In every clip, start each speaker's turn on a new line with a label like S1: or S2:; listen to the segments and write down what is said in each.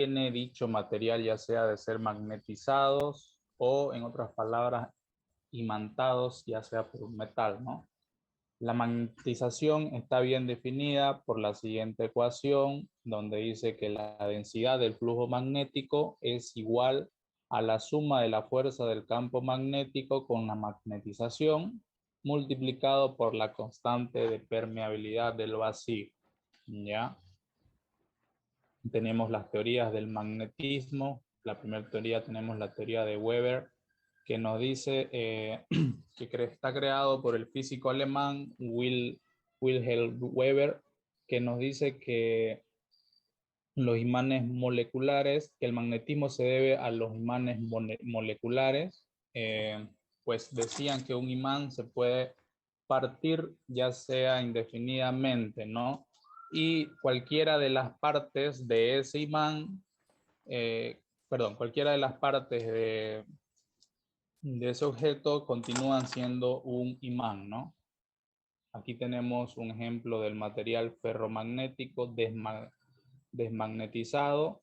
S1: tiene dicho material, ya sea de ser magnetizados o, en otras palabras, imantados, ya sea por un metal, ¿no? La magnetización está bien definida por la siguiente ecuación, donde dice que la densidad del flujo magnético es igual a la suma de la fuerza del campo magnético con la magnetización multiplicado por la constante de permeabilidad del vacío. ¿Ya? Tenemos las teorías del magnetismo. La primera teoría tenemos la teoría de Weber, que nos dice que está creado por el físico alemán Wilhelm Weber, que nos dice que los imanes moleculares, que el magnetismo se debe a los imanes moleculares, pues decían que un imán se puede partir ya sea indefinidamente, ¿no? Y cualquiera de las partes de ese imán, cualquiera de las partes de ese objeto continúan siendo un imán, ¿no? Aquí tenemos un ejemplo del material ferromagnético desmagnetizado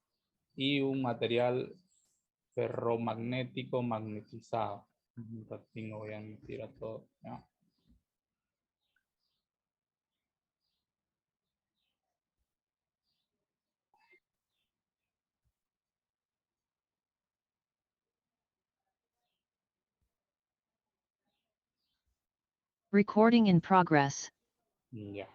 S1: y un material ferromagnético magnetizado. Un ratito voy a emitir a todo, ¿ya?
S2: Recording in progress.
S1: Ya.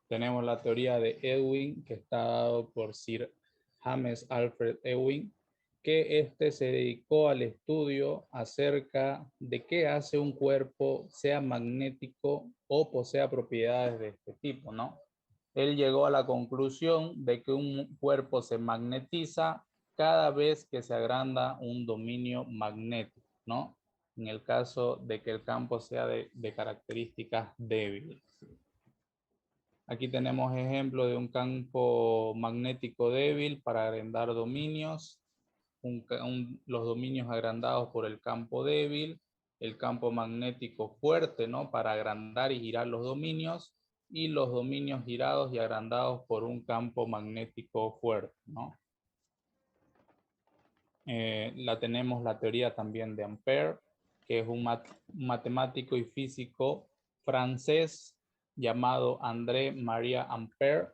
S1: Tenemos la teoría de Ewing, que está dado por Sir James Alfred Ewing, que se dedicó al estudio acerca de qué hace un cuerpo, sea magnético o posea propiedades de este tipo, ¿no? Él llegó a la conclusión de que un cuerpo se magnetiza cada vez que se agranda un dominio magnético, ¿no? En el caso de que el campo sea de características débiles. Aquí tenemos ejemplo de un campo magnético débil para agrandar dominios, los dominios agrandados por el campo débil, el campo magnético fuerte, ¿no? Para agrandar y girar los dominios, y los dominios girados y agrandados por un campo magnético fuerte, ¿no? Tenemos la teoría también de Ampère, que es un matemático y físico francés llamado André Marie Ampère,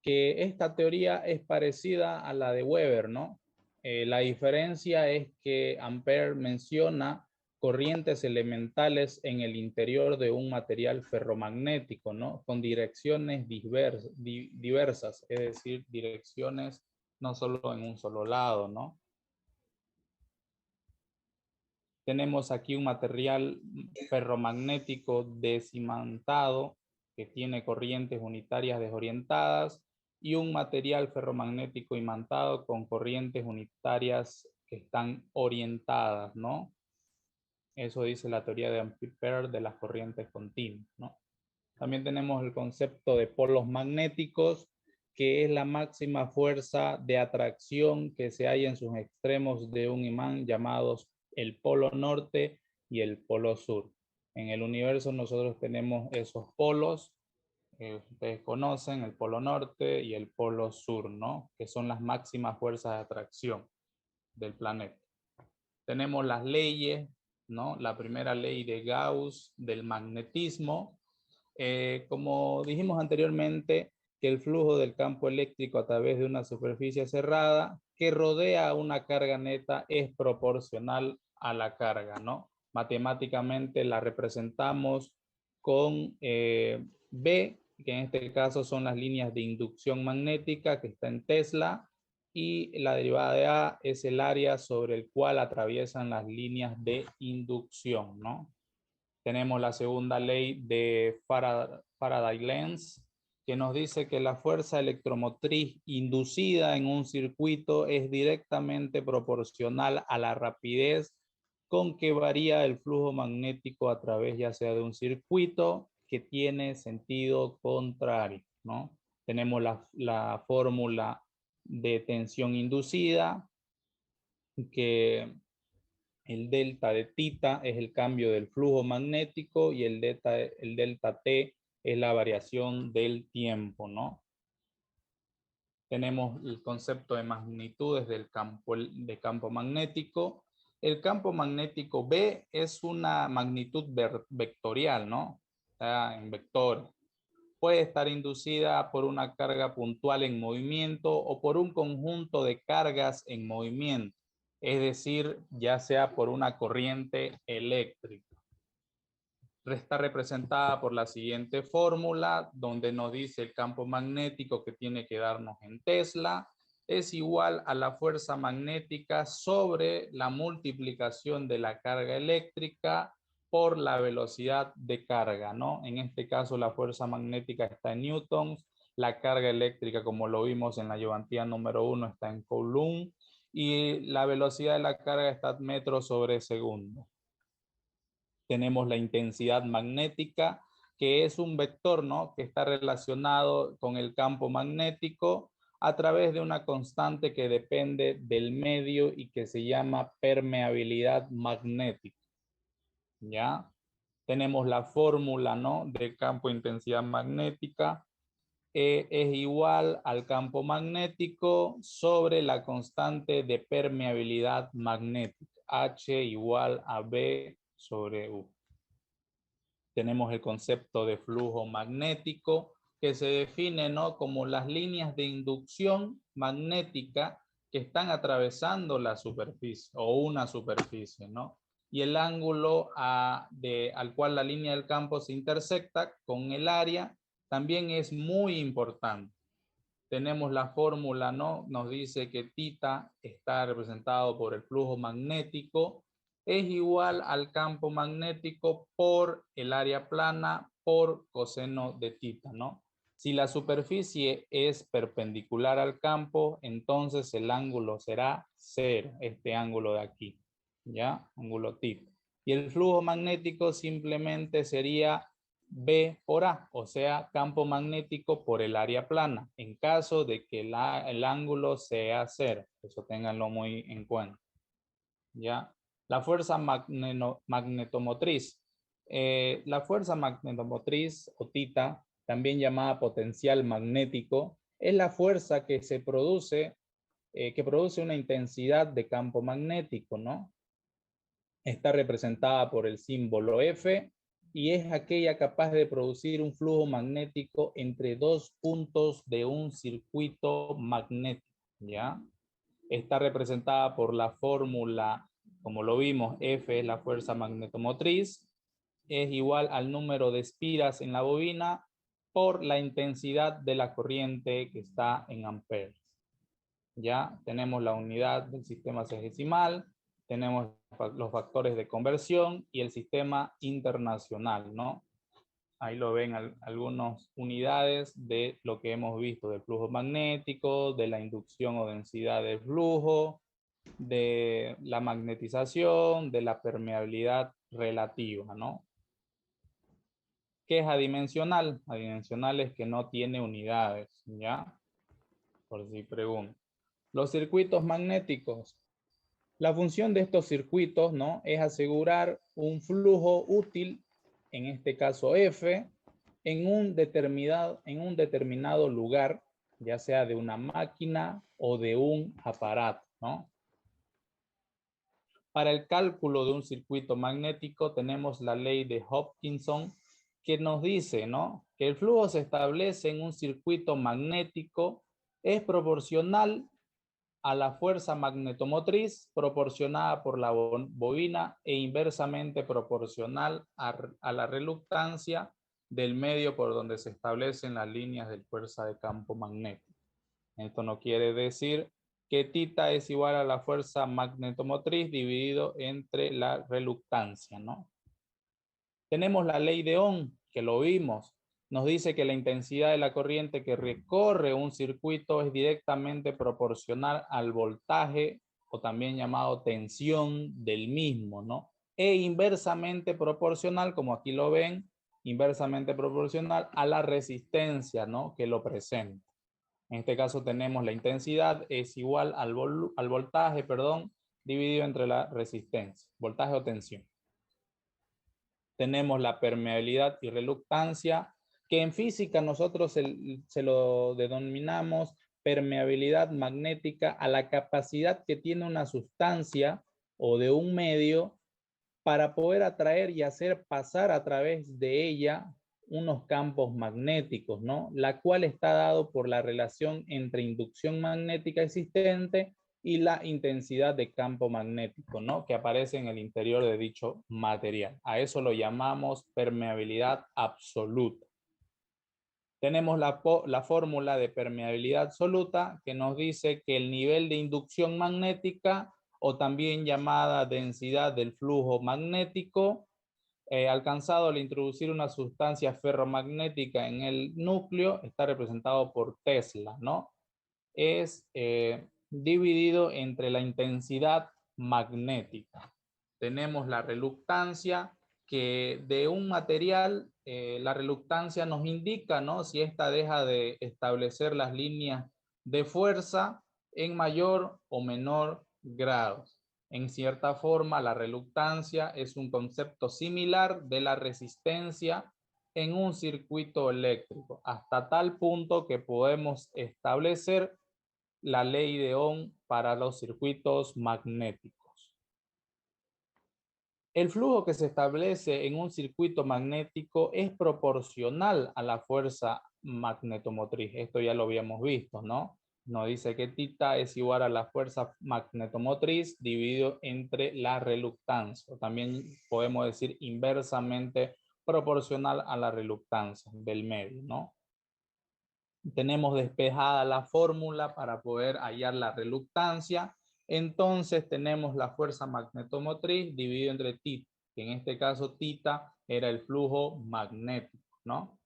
S1: que esta teoría es parecida a la de Weber, ¿no? La diferencia es que Ampère menciona corrientes elementales en el interior de un material ferromagnético, ¿no? Con direcciones diversas, es decir, direcciones no solo en un solo lado, ¿no? Tenemos aquí un material ferromagnético desimantado que tiene corrientes unitarias desorientadas y un material ferromagnético imantado con corrientes unitarias que están orientadas, ¿no? Eso dice la teoría de Ampère de las corrientes continuas, ¿no? También tenemos el concepto de polos magnéticos, que es la máxima fuerza de atracción que se halla en sus extremos de un imán llamados el polo norte y el polo sur. En el universo nosotros tenemos esos polos, ustedes conocen el polo norte y el polo sur, ¿no? Que son las máximas fuerzas de atracción del planeta. Tenemos las leyes, ¿no? La primera ley de Gauss del magnetismo. Como dijimos anteriormente, que el flujo del campo eléctrico a través de una superficie cerrada que rodea una carga neta es proporcional a la carga, ¿no? Matemáticamente la representamos con B, que en este caso son las líneas de inducción magnética que está en Tesla, y la derivada de A es el área sobre el cual atraviesan las líneas de inducción, ¿no? Tenemos la segunda ley de Faraday-Lenz, que nos dice que la fuerza electromotriz inducida en un circuito es directamente proporcional a la rapidez con que varía el flujo magnético a través ya sea de un circuito que tiene sentido contrario, ¿no? Tenemos la fórmula de tensión inducida, que el delta de tita es el cambio del flujo magnético y el delta T es la variación del tiempo, ¿no? Tenemos el concepto de magnitudes del campo magnético. El campo magnético B es una magnitud vectorial, ¿no? Está en vector. Puede estar inducida por una carga puntual en movimiento o por un conjunto de cargas en movimiento, es decir, ya sea por una corriente eléctrica. Está representada por la siguiente fórmula, donde nos dice el campo magnético que tiene que darnos en Tesla es igual a la fuerza magnética sobre la multiplicación de la carga eléctrica por la velocidad de carga, ¿no? En este caso la fuerza magnética está en newtons, la carga eléctrica, como lo vimos en la ayudantía número 1, está en coulomb y la velocidad de la carga está en metros sobre segundo. Tenemos la intensidad magnética, que es un vector, ¿no? Que está relacionado con el campo magnético a través de una constante que depende del medio y que se llama permeabilidad magnética. ¿Ya? Tenemos la fórmula, ¿no? Del campo de intensidad magnética. E es igual al campo magnético sobre la constante de permeabilidad magnética. H igual a B sobre U. Tenemos el concepto de flujo magnético que se define, ¿no? Como las líneas de inducción magnética que están atravesando la superficie o una superficie, ¿no? Y el ángulo al cual la línea del campo se intersecta con el área también es muy importante. Tenemos la fórmula, ¿no? Nos dice que θ está representado por el flujo magnético, es igual al campo magnético por el área plana por coseno de θ, ¿no? Si la superficie es perpendicular al campo, entonces el ángulo será 0, este ángulo de aquí, ¿ya? Ángulo θ. Y el flujo magnético simplemente sería B por A, o sea, campo magnético por el área plana, en caso de que el ángulo sea 0. Eso ténganlo muy en cuenta. ¿Ya? La fuerza magnetomotriz. La fuerza magnetomotriz, o θ, también llamada potencial magnético, es la fuerza que se produce, que produce una intensidad de campo magnético, ¿no? Está representada por el símbolo F y es aquella capaz de producir un flujo magnético entre dos puntos de un circuito magnético, ¿ya? Está representada por la fórmula, como lo vimos, F es la fuerza magnetomotriz, es igual al número de espiras en la bobina por la intensidad de la corriente que está en amperes. Ya tenemos la unidad del sistema sexagesimal, tenemos los factores de conversión y el sistema internacional, ¿no? Ahí lo ven algunas unidades de lo que hemos visto del flujo magnético, de la inducción o densidad del flujo, de la magnetización, de la permeabilidad relativa, ¿no? ¿Qué es adimensional? Adimensional es que no tiene unidades, ¿ya? Por si preguntan. Los circuitos magnéticos. La función de estos circuitos, ¿no? Es asegurar un flujo útil, en este caso F, en un determinado lugar, ya sea de una máquina o de un aparato, ¿no? Para el cálculo de un circuito magnético tenemos la ley de Hopkinson que nos dice, ¿no? Que el flujo se establece en un circuito magnético es proporcional a la fuerza magnetomotriz proporcionada por la bobina e inversamente proporcional a la reluctancia del medio por donde se establecen las líneas de fuerza de campo magnético. Esto no quiere decir que θ es igual a la fuerza magnetomotriz dividido entre la reluctancia, ¿no? Tenemos la ley de Ohm, que lo vimos. Nos dice que la intensidad de la corriente que recorre un circuito es directamente proporcional al voltaje, o también llamado tensión del mismo, ¿no? E inversamente proporcional, como aquí lo ven, inversamente proporcional a la resistencia, ¿no? Que lo presenta. En este caso tenemos la intensidad es igual al voltaje, perdón, dividido entre la resistencia, voltaje o tensión. Tenemos la permeabilidad y reluctancia, que en física nosotros se lo denominamos permeabilidad magnética a la capacidad que tiene una sustancia o de un medio para poder atraer y hacer pasar a través de ella unos campos magnéticos, ¿no? La cual está dado por la relación entre inducción magnética existente y la intensidad de campo magnético, ¿no? Que aparece en el interior de dicho material. A eso lo llamamos permeabilidad absoluta. Tenemos la fórmula de permeabilidad absoluta que nos dice que el nivel de inducción magnética o también llamada densidad del flujo magnético alcanzado al introducir una sustancia ferromagnética en el núcleo está representado por Tesla, ¿no? Es dividido entre la intensidad magnética. Tenemos la reluctancia, que de un material, la reluctancia nos indica, ¿no? Si ésta deja de establecer las líneas de fuerza en mayor o menor grado. En cierta forma, la reluctancia es un concepto similar de la resistencia en un circuito eléctrico, hasta tal punto que podemos establecer la ley de Ohm para los circuitos magnéticos. El flujo que se establece en un circuito magnético es proporcional a la fuerza magnetomotriz. Esto ya lo habíamos visto, ¿no? Nos dice que θ es igual a la fuerza magnetomotriz dividido entre la reluctancia. También podemos decir inversamente proporcional a la reluctancia del medio, ¿no? Tenemos despejada la fórmula para poder hallar la reluctancia. Entonces tenemos la fuerza magnetomotriz dividido entre θ, que en este caso θ era el flujo magnético, ¿no?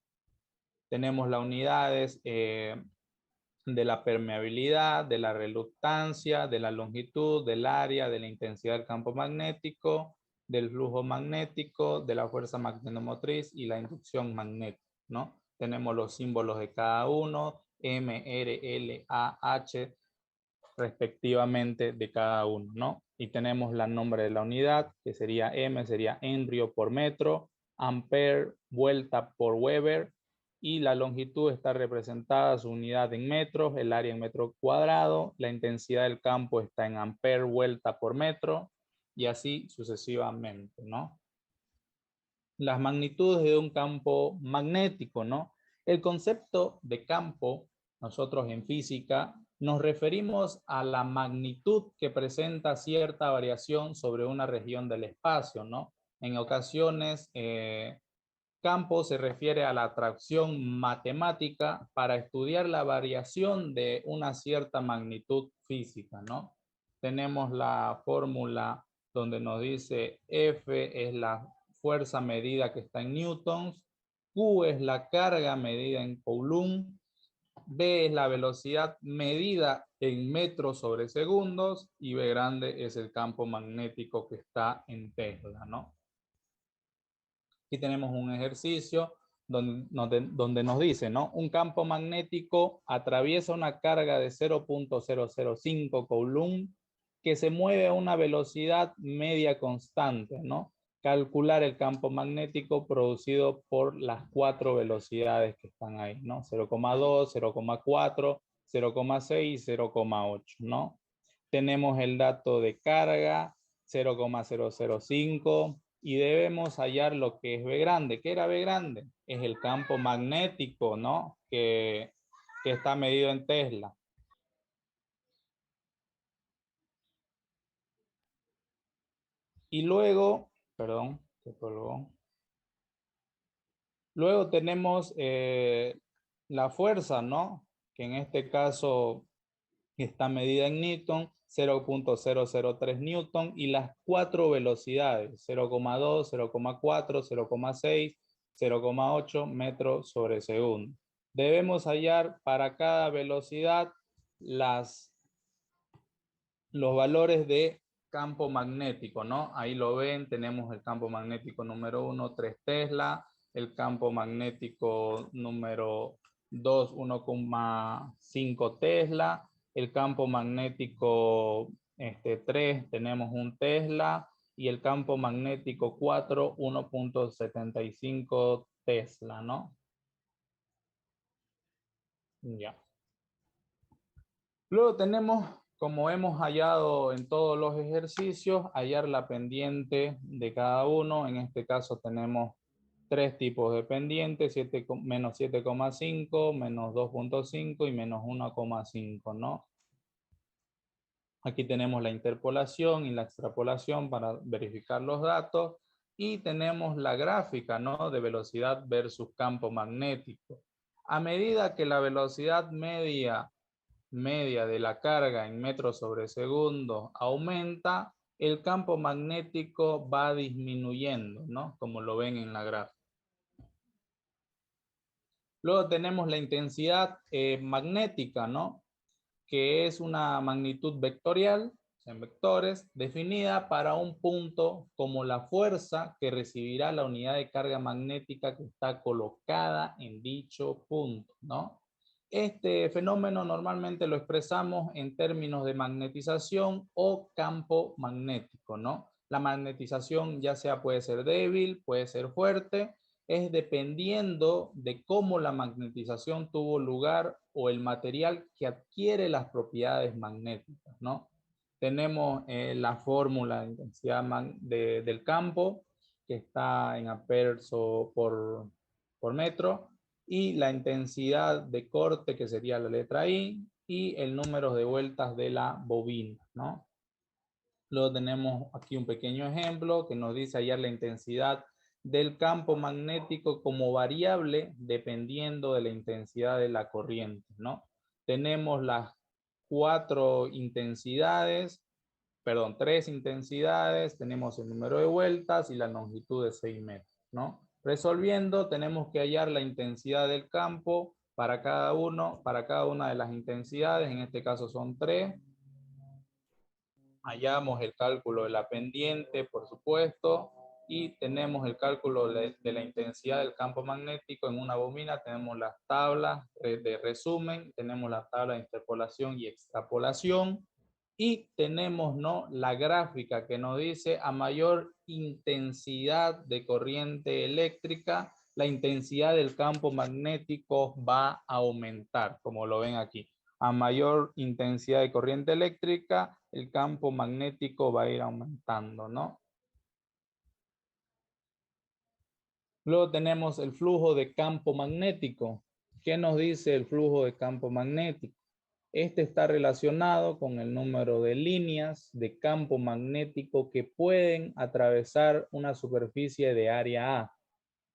S1: Tenemos las unidades de la permeabilidad, de la reluctancia, de la longitud, del área, de la intensidad del campo magnético, del flujo magnético, de la fuerza magnetomotriz y la inducción magnética, ¿no? Tenemos los símbolos de cada uno, M, R, L, A, H, respectivamente de cada uno, ¿no? Y tenemos el nombre de la unidad, que sería M, sería Henry por metro, ampere, vuelta por Weber, y la longitud está representada su unidad en metros, el área en metro cuadrado, la intensidad del campo está en ampere, vuelta por metro, y así sucesivamente, ¿no? Las magnitudes de un campo magnético, ¿no? El concepto de campo, nosotros en física, nos referimos a la magnitud que presenta cierta variación sobre una región del espacio, ¿no? En ocasiones, campo se refiere a la atracción matemática para estudiar la variación de una cierta magnitud física, ¿no? Tenemos la fórmula donde nos dice F es la fuerza medida que está en newtons, Q es la carga medida en coulomb, B es la velocidad medida en metros sobre segundos y B grande es el campo magnético que está en Tesla, ¿no? Aquí tenemos un ejercicio donde nos dice, ¿no? Un campo magnético atraviesa una carga de 0.005 coulomb que se mueve a una velocidad media constante, ¿no? Calcular el campo magnético producido por las 4 velocidades que están ahí, ¿no? 0,2, 0,4, 0,6 y 0,8, ¿no? Tenemos el dato de carga, 0,005, y debemos hallar lo que es B grande. ¿Qué era B grande? Es el campo magnético, ¿no? Que está medido en Tesla. Y luego, perdón, se colgó. Luego tenemos la fuerza, ¿no? Que en este caso está medida en Newton, 0.003 Newton, y las 4 velocidades, 0,2, 0,4, 0,6, 0,8 metros sobre segundo. Debemos hallar para cada velocidad los valores de campo magnético, ¿no? Ahí lo ven, tenemos el campo magnético número 1, 3 Tesla, el campo magnético número 2, 1,5 Tesla, el campo magnético 3 tenemos un Tesla y el campo magnético 4, 1.75 Tesla, ¿no? Ya. Luego tenemos, como hemos hallado en todos los ejercicios, hallar la pendiente de cada uno. En este caso tenemos tres tipos de pendientes, menos 7,5, menos 2,5 y menos 1,5, ¿no? Aquí tenemos la interpolación y la extrapolación para verificar los datos. Y tenemos la gráfica, ¿no? De velocidad versus campo magnético. A medida que la velocidad media de la carga en metros sobre segundo aumenta, el campo magnético va disminuyendo, ¿no? Como lo ven en la gráfica. Luego tenemos la intensidad magnética, ¿no? Que es una magnitud vectorial, en vectores, definida para un punto como la fuerza que recibirá la unidad de carga magnética que está colocada en dicho punto, ¿no? Este fenómeno normalmente lo expresamos en términos de magnetización o campo magnético, ¿no? La magnetización ya sea puede ser débil, puede ser fuerte, es dependiendo de cómo la magnetización tuvo lugar o el material que adquiere las propiedades magnéticas, ¿no? Tenemos la fórmula de intensidad del campo, que está en amperes por metro, y la intensidad de corte, que sería la letra I, y el número de vueltas de la bobina, ¿no? Luego tenemos aquí un pequeño ejemplo que nos dice hallar la intensidad del campo magnético como variable dependiendo de la intensidad de la corriente, ¿no? Tenemos las tres intensidades, tenemos el número de vueltas y la longitud de 6 metros, ¿no? Resolviendo, tenemos que hallar la intensidad del campo para cada una de las intensidades, en este caso son 3. Hallamos el cálculo de la pendiente, por supuesto, y tenemos el cálculo de la intensidad del campo magnético. En una bobina tenemos las tablas de resumen, tenemos la tabla de interpolación y extrapolación, y tenemos, ¿no?, la gráfica que nos dice a mayor intensidad de corriente eléctrica, la intensidad del campo magnético va a aumentar, como lo ven aquí. A mayor intensidad de corriente eléctrica, el campo magnético va a ir aumentando, ¿no? Luego tenemos el flujo de campo magnético. ¿Qué nos dice el flujo de campo magnético? Este está relacionado con el número de líneas de campo magnético que pueden atravesar una superficie de área A.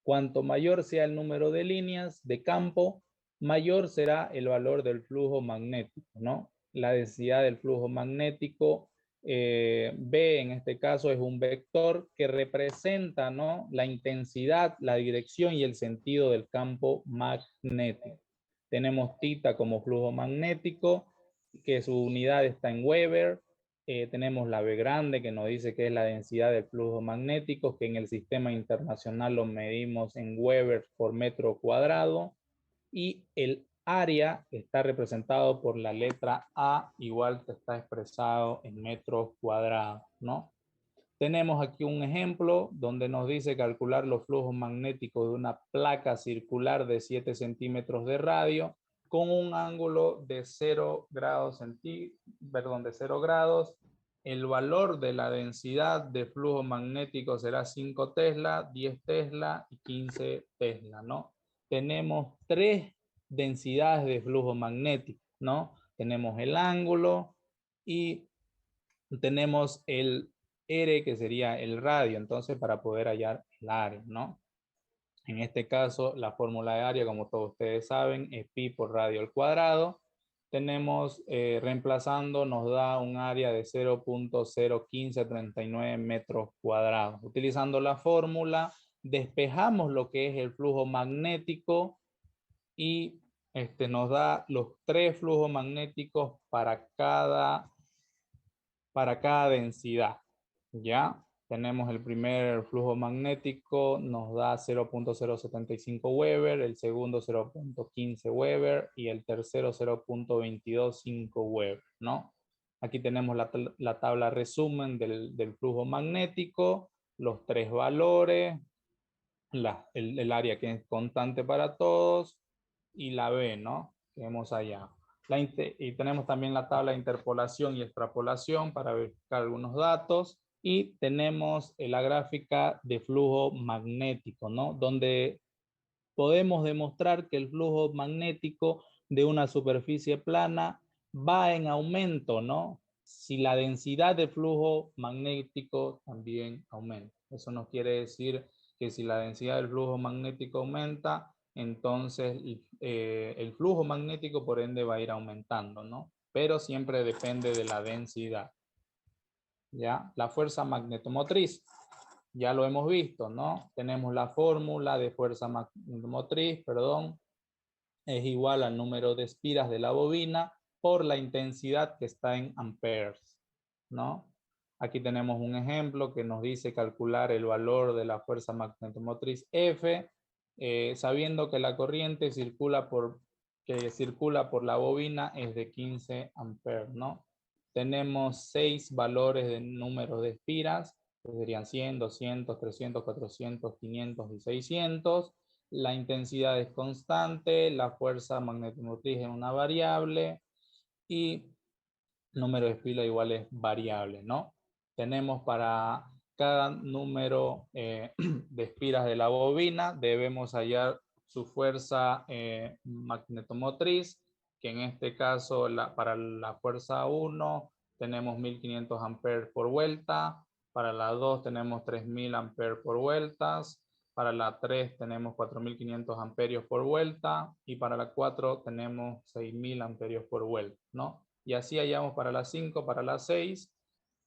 S1: Cuanto mayor sea el número de líneas de campo, mayor será el valor del flujo magnético, ¿no? La densidad del flujo magnético, B en este caso es un vector que representa, ¿no?, la intensidad, la dirección y el sentido del campo magnético. Tenemos θ como flujo magnético, que su unidad está en Weber. Tenemos la B grande, que nos dice que es la densidad del flujo magnético, que en el sistema internacional lo medimos en Weber por metro cuadrado. Y el área está representado por la letra A, igual que está expresado en metros cuadrados, ¿no? Tenemos aquí un ejemplo donde nos dice calcular los flujos magnéticos de una placa circular de 7 centímetros de radio con un ángulo de 0 grados, de 0 grados. El valor de la densidad de flujo magnético será 5 Tesla, 10 Tesla y 15 Tesla, ¿no? Tenemos tres densidades de flujo magnético, ¿no? Tenemos el ángulo y tenemos el R, que sería el radio, entonces para poder hallar el área, ¿no? En este caso, la fórmula de área, como todos ustedes saben, es pi por radio al cuadrado. Tenemos, reemplazando, nos da un área de 0.01539 metros cuadrados. Utilizando la fórmula, despejamos lo que es el flujo magnético y nos da los tres flujos magnéticos para cada densidad. Ya tenemos el primer flujo magnético, nos da 0.075 Weber, el segundo 0.15 Weber y el tercero 0.225 Weber, ¿no? Aquí tenemos la tabla resumen del flujo magnético, los tres valores, el área que es constante para todos y la B, ¿no? Que vemos allá. Y tenemos también la tabla de interpolación y extrapolación para verificar algunos datos. Y tenemos la gráfica de flujo magnético, ¿no? Donde podemos demostrar que el flujo magnético de una superficie plana va en aumento, ¿no? Si la densidad de flujo magnético también aumenta. Eso nos quiere decir que si la densidad del flujo magnético aumenta, entonces el flujo magnético por ende va a ir aumentando, ¿no? Pero siempre depende de la densidad. ¿Ya? La fuerza magnetomotriz, ya lo hemos visto, ¿no? Tenemos la fórmula de fuerza magnetomotriz, perdón, es igual al número de espiras de la bobina por la intensidad que está en amperes, ¿no? Aquí tenemos un ejemplo que nos dice calcular el valor de la fuerza magnetomotriz F, sabiendo que la corriente que circula por la bobina es de 15 amperes, ¿no? Tenemos 6 valores de número de espiras, que serían 100, 200, 300, 400, 500 y 600. La intensidad es constante, la fuerza magnetomotriz es una variable y número de espiras igual es variable, ¿no? Tenemos para cada número de espiras de la bobina, debemos hallar su fuerza magnetomotriz, que en este caso para la fuerza 1 tenemos 1500 amperes por vuelta, para la 2 tenemos 3000 amperes por vueltas, para la 3 tenemos 4500 amperios por vuelta y para la 4 tenemos 6000 amperios por vuelta, ¿no? Y así hallamos para la 5, para la 6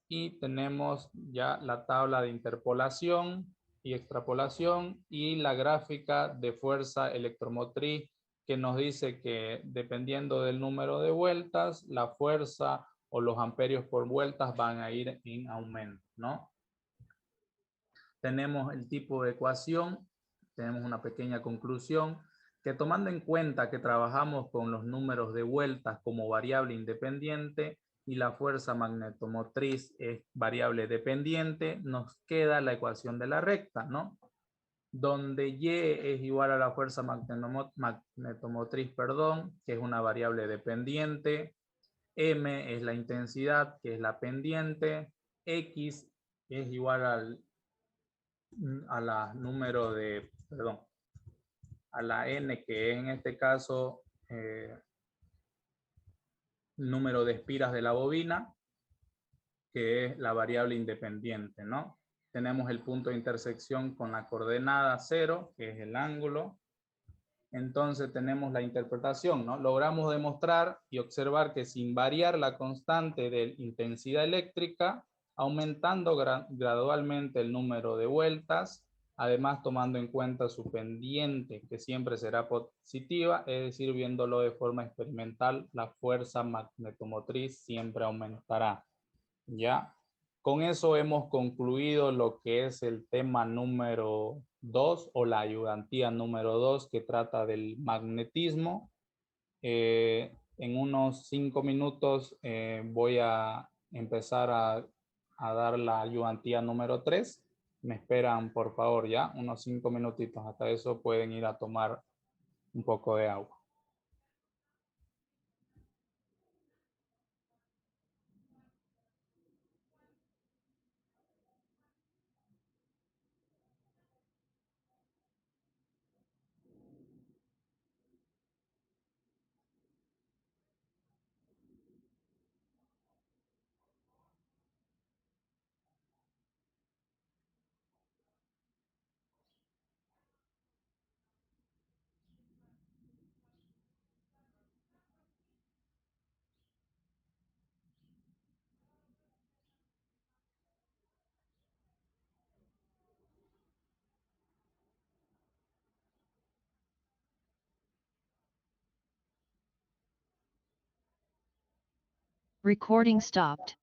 S1: y tenemos ya la tabla de interpolación y extrapolación y la gráfica de fuerza electromotriz que nos dice que dependiendo del número de vueltas, la fuerza o los amperios por vueltas van a ir en aumento, ¿no? Tenemos el tipo de ecuación, tenemos una pequeña conclusión, que tomando en cuenta que trabajamos con los números de vueltas como variable independiente y la fuerza magnetomotriz es variable dependiente, nos queda la ecuación de la recta, ¿no? Donde Y es igual a la fuerza magnetomotriz, perdón, que es una variable dependiente, M es la intensidad, que es la pendiente, X es igual a la número de, perdón, a la n, que es en este caso número de espiras de la bobina, que es la variable independiente, ¿no? Tenemos el punto de intersección con la coordenada 0, que es el ángulo. Entonces tenemos la interpretación, ¿no? Logramos demostrar y observar que sin variar la constante de intensidad eléctrica, aumentando gradualmente el número de vueltas, además tomando en cuenta su pendiente, que siempre será positiva, es decir, viéndolo de forma experimental, la fuerza magnetomotriz siempre aumentará, ¿ya? Con eso hemos concluido lo que es el tema número 2 o la ayudantía número 2 que trata del magnetismo. En unos 5 minutos voy a empezar a dar la ayudantía número 3. Me esperan, por favor, ya unos 5 minutitos. Hasta eso pueden ir a tomar un poco de agua.
S2: Recording stopped.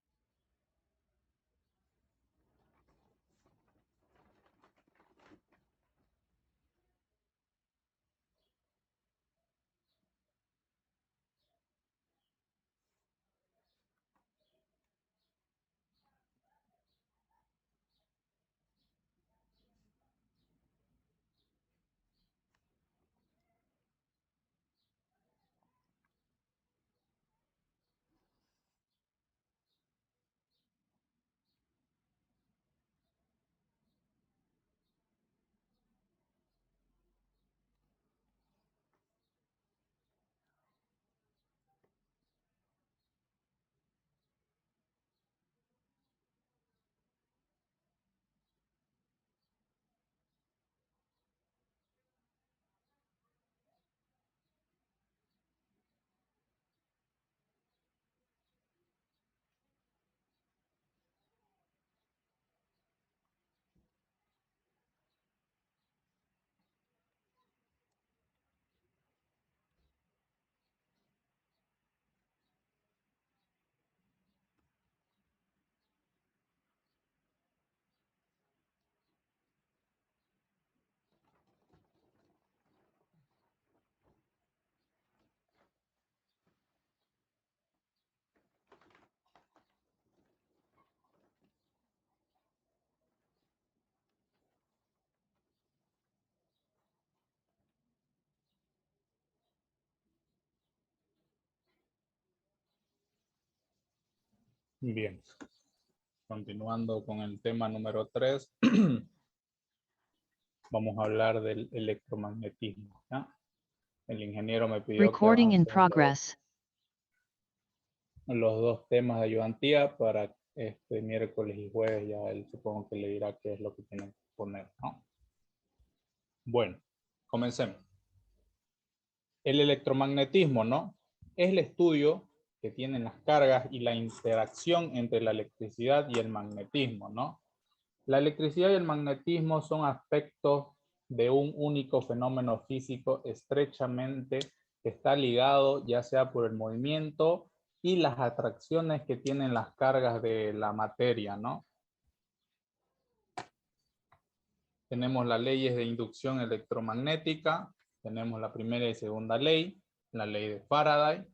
S1: Bien. Continuando con el tema número 3, vamos a hablar del electromagnetismo, ¿ya? El ingeniero me pidió que
S2: Recording in
S1: avance
S2: progress.
S1: los dos temas de ayudantía para este miércoles y jueves. Ya él supongo que le dirá qué es lo que tienen que poner, ¿no? Bueno, comencemos. El electromagnetismo, ¿no? Es el estudio que tienen las cargas y la interacción entre la electricidad y el magnetismo, ¿no? La electricidad y el magnetismo son aspectos de un único fenómeno físico estrechamente que está ligado ya sea por el movimiento y las atracciones que tienen las cargas de la materia, ¿no? Tenemos las leyes de inducción electromagnética, tenemos la primera y segunda ley, la ley de Faraday,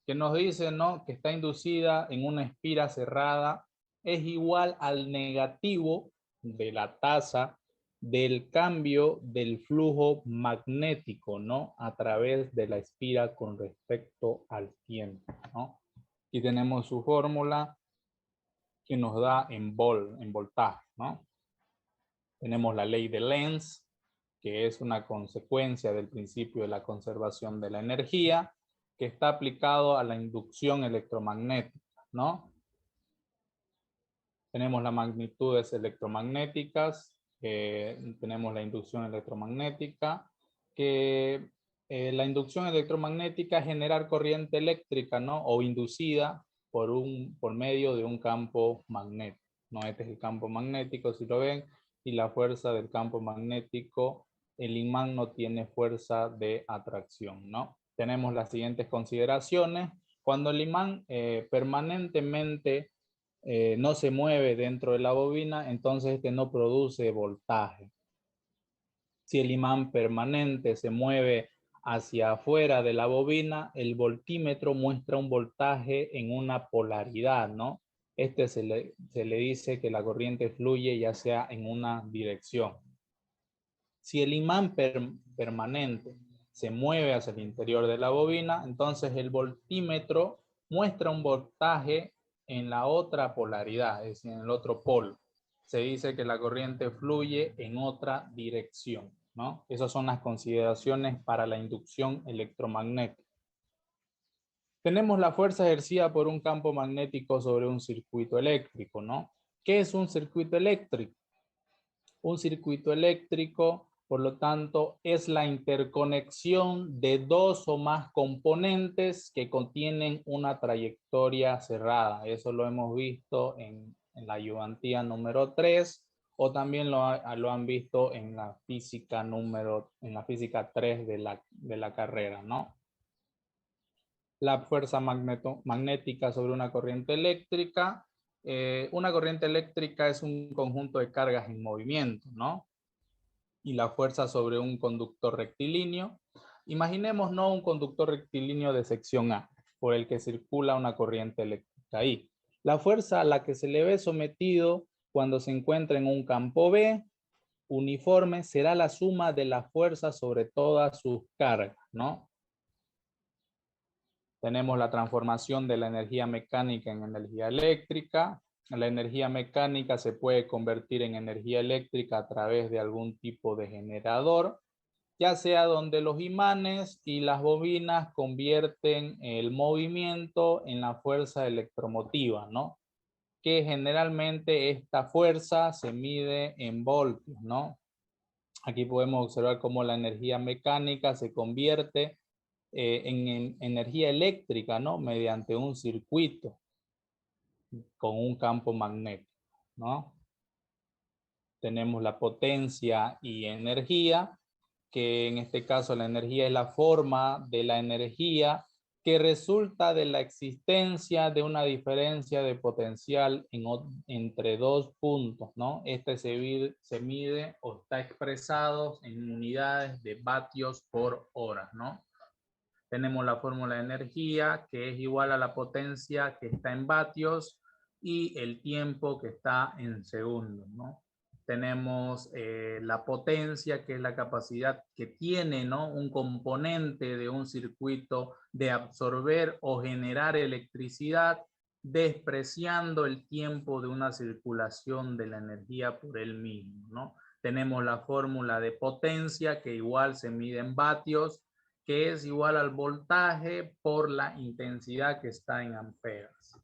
S1: que nos dice, ¿no?, que está inducida en una espira cerrada es igual al negativo de la tasa del cambio del flujo magnético, ¿no?, a través de la espira con respecto al tiempo, ¿no? Aquí tenemos su fórmula que nos da en voltaje, ¿no? Tenemos la ley de Lenz, que es una consecuencia del principio de la conservación de la energía, que está aplicado a la inducción electromagnética, ¿no? Tenemos las magnitudes electromagnéticas, tenemos la inducción electromagnética, que la inducción electromagnética es generar corriente eléctrica, ¿no? O inducida por medio de un campo magnético, ¿no? Este es el campo magnético, si lo ven, y la fuerza del campo magnético, el imán no tiene fuerza de atracción, ¿no? Tenemos las siguientes consideraciones. Cuando el imán permanentemente no se mueve dentro de la bobina, entonces este no produce voltaje. Si el imán permanente se mueve hacia afuera de la bobina, el voltímetro muestra un voltaje en una polaridad, ¿no? Este se le dice que la corriente fluye ya sea en una dirección. Si el imán permanente se mueve hacia el interior de la bobina, entonces el voltímetro muestra un voltaje en la otra polaridad, es decir, en el otro polo. Se dice que la corriente fluye en otra dirección, ¿no? Esas son las consideraciones para la inducción electromagnética. Tenemos la fuerza ejercida por un campo magnético sobre un circuito eléctrico, ¿no? ¿Qué es un circuito eléctrico? Un circuito eléctrico, por lo tanto, es la interconexión de dos o más componentes que contienen una trayectoria cerrada. Eso lo hemos visto en la ayudantía número 3, o también lo han visto en la física en la física 3 de la carrera, ¿no? La fuerza magnética sobre una corriente eléctrica. Una corriente eléctrica es un conjunto de cargas en movimiento, ¿no? Y la fuerza sobre un conductor rectilíneo. Imaginemos, ¿no?, un conductor rectilíneo de sección A, por el que circula una corriente eléctrica ahí. La fuerza a la que se le ve sometido cuando se encuentra en un campo B uniforme será la suma de la fuerza sobre todas sus cargas, ¿no? Tenemos la transformación de la energía mecánica en energía eléctrica. La energía mecánica se puede convertir en energía eléctrica a través de algún tipo de generador, ya sea donde los imanes y las bobinas convierten el movimiento en la fuerza electromotiva, ¿no? Que generalmente esta fuerza se mide en voltios, ¿no? Aquí podemos observar cómo la energía mecánica se convierte en energía eléctrica, ¿no? Mediante un circuito con un campo magnético, ¿no? Tenemos la potencia y energía, que en este caso la energía es la forma de la energía que resulta de la existencia de una diferencia de potencial entre dos puntos, ¿no? Este se mide o está expresado en unidades de vatios por hora, ¿no? Tenemos la fórmula de energía, que es igual a la potencia que está en vatios y el tiempo que está en segundos, ¿no? Tenemos la potencia, que es la capacidad que tiene, ¿no?, un componente de un circuito de absorber o generar electricidad, despreciando el tiempo de una circulación de la energía por él mismo, ¿no? Tenemos la fórmula de potencia que igual se mide en vatios, que es igual al voltaje por la intensidad que está en amperes.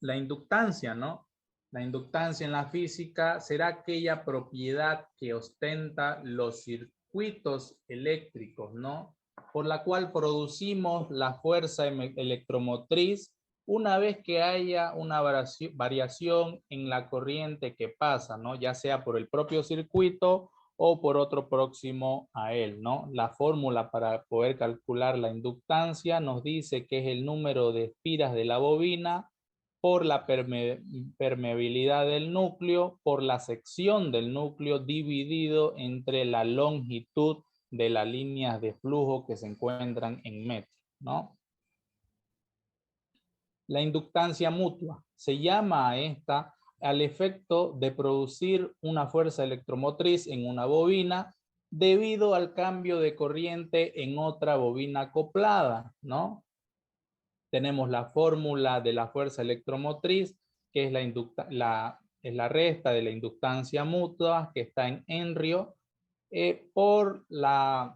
S1: La inductancia, ¿no? La inductancia en la física será aquella propiedad que ostenta los circuitos eléctricos, ¿no? Por la cual producimos la fuerza electromotriz una vez que haya una variación en la corriente que pasa, ¿no? Ya sea por el propio circuito o por otro próximo a él, ¿no? La fórmula para poder calcular la inductancia nos dice que es el número de espiras de la bobina por la permeabilidad del núcleo, por la sección del núcleo dividido entre la longitud de las líneas de flujo que se encuentran en metros, ¿no? La inductancia mutua se llama a esta al efecto de producir una fuerza electromotriz en una bobina debido al cambio de corriente en otra bobina acoplada, ¿no? Tenemos la fórmula de la fuerza electromotriz, que es la resta de la inductancia mutua, que está en Henry, por la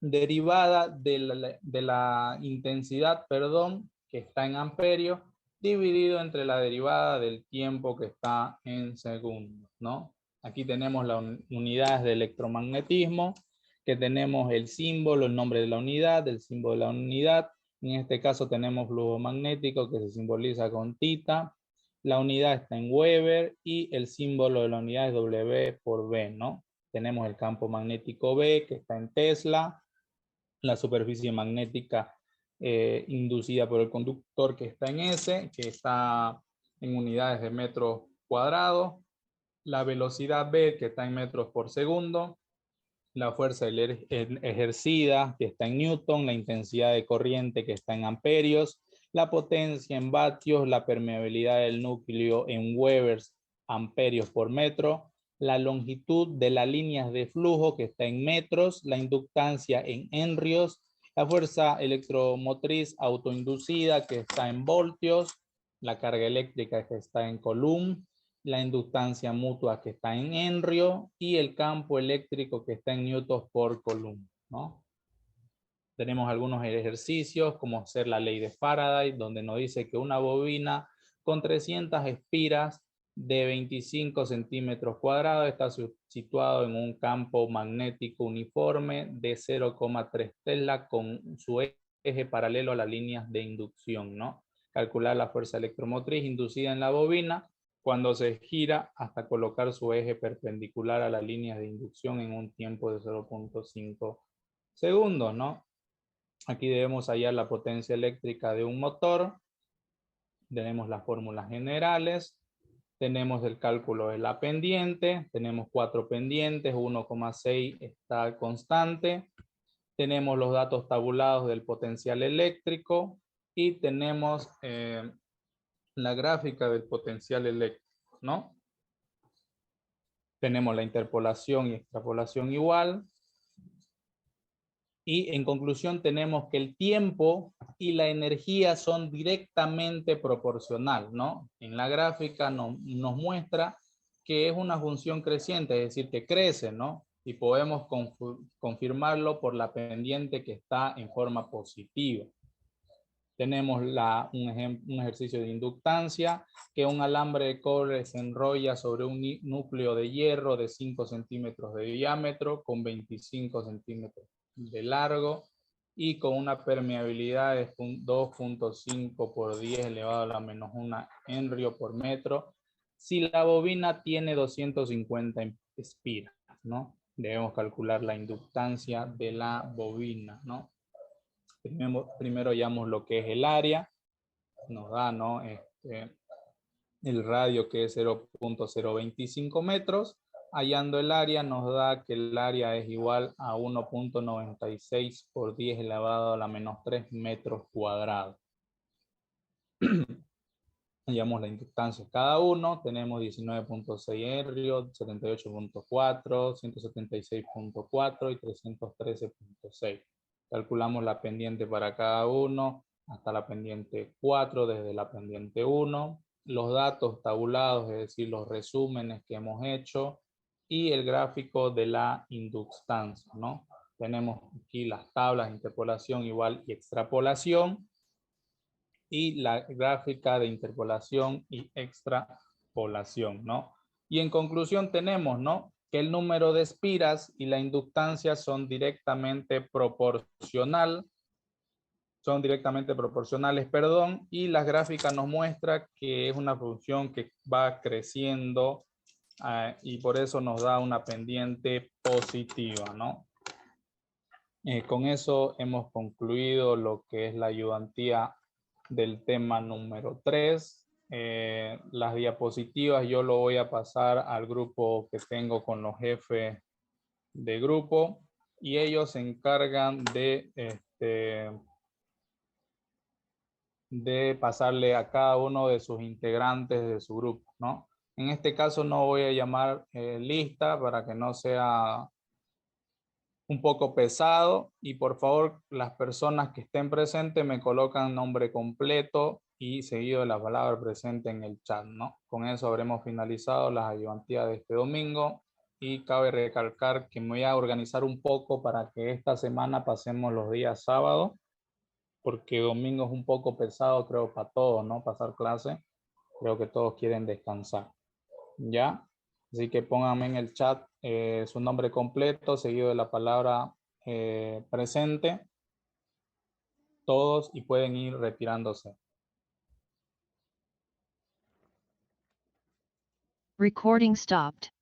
S1: derivada de la intensidad, perdón, que está en amperios, dividido entre la derivada del tiempo que está en segundos, ¿no? Aquí tenemos las unidades de electromagnetismo, que tenemos el símbolo, el nombre de la unidad, el símbolo de la unidad. En este caso tenemos flujo magnético que se simboliza con tita. La unidad está en Weber y el símbolo de la unidad es W por V, ¿no? Tenemos el campo magnético B que está en Tesla, la superficie magnética inducida por el conductor que está en S, que está en unidades de metros cuadrados, la velocidad V que está en metros por segundo, la fuerza ejercida que está en newton, la intensidad de corriente que está en amperios, la potencia en vatios, la permeabilidad del núcleo en webers, amperios por metro, la longitud de las líneas de flujo que está en metros, la inductancia en henrios, la fuerza electromotriz autoinducida que está en voltios, la carga eléctrica que está en coulomb, la inductancia mutua que está en Henry y el campo eléctrico que está en newtons por coulomb, ¿no? Tenemos algunos ejercicios como hacer la ley de Faraday, donde nos dice que una bobina con 300 espiras de 25 centímetros cuadrados está situado en un campo magnético uniforme de 0,3 Tesla con su eje paralelo a las líneas de inducción, ¿no? Calcular la fuerza electromotriz inducida en la bobina cuando se gira hasta colocar su eje perpendicular a las líneas de inducción en un tiempo de 0,5 segundos, ¿no? Aquí debemos hallar la potencia eléctrica de un motor. Tenemos las fórmulas generales. Tenemos el cálculo de la pendiente. Tenemos 4 pendientes, 1,6 está constante. Tenemos los datos tabulados del potencial eléctrico. Y tenemos la gráfica del potencial eléctrico, ¿no? Tenemos la interpolación y extrapolación igual. Y en conclusión tenemos que el tiempo y la energía son directamente proporcional, ¿no? En la gráfica nos muestra que es una función creciente, es decir, que crece, ¿no? Y podemos confirmarlo por la pendiente que está en forma positiva. Tenemos un ejercicio de inductancia, que un alambre de cobre se enrolla sobre un núcleo de hierro de 5 centímetros de diámetro con 25 centímetros de largo y con una permeabilidad de 2.5 por 10 elevado a la menos 1 Henry por metro. Si la bobina tiene 250 espiras, ¿no? Debemos calcular la inductancia de la bobina, ¿no? Primero hallamos lo que es el área, nos da, ¿no? El radio que es 0.025 metros. Hallando el área nos da que el área es igual a 1.96 por 10 elevado a la menos 3 metros cuadrados. Hallamos la inductancia cada uno, tenemos 19.6 Henry, 78.4, 176.4 y 313.6. Calculamos la pendiente para cada uno, hasta la pendiente 4 desde la pendiente 1, los datos tabulados, es decir, los resúmenes que hemos hecho y el gráfico de la inductancia, ¿no? Tenemos aquí las tablas de interpolación igual y extrapolación y la gráfica de interpolación y extrapolación, ¿no? Y en conclusión tenemos, ¿no?, que el número de espiras y la inductancia son directamente proporcionales, y la gráfica nos muestra que es una función que va creciendo y por eso nos da una pendiente positiva, ¿no? Con eso hemos concluido lo que es la ayudantía del tema número 3. Las diapositivas yo lo voy a pasar al grupo que tengo con los jefes de grupo y ellos se encargan de pasarle a cada uno de sus integrantes de su grupo, ¿no? En este caso no voy a llamar lista para que no sea un poco pesado y por favor las personas que estén presentes me colocan nombre completo y seguido de la palabra presente en el chat, ¿no? Con eso habremos finalizado las ayudantías de este domingo y cabe recalcar que me voy a organizar un poco para que esta semana pasemos los días sábados porque domingo es un poco pesado creo para todos, ¿no? Pasar clase, creo que todos quieren descansar, ¿ya? Así que pónganme en el chat su nombre completo, seguido de la palabra presente, todos, y pueden ir retirándose.
S2: Recording stopped.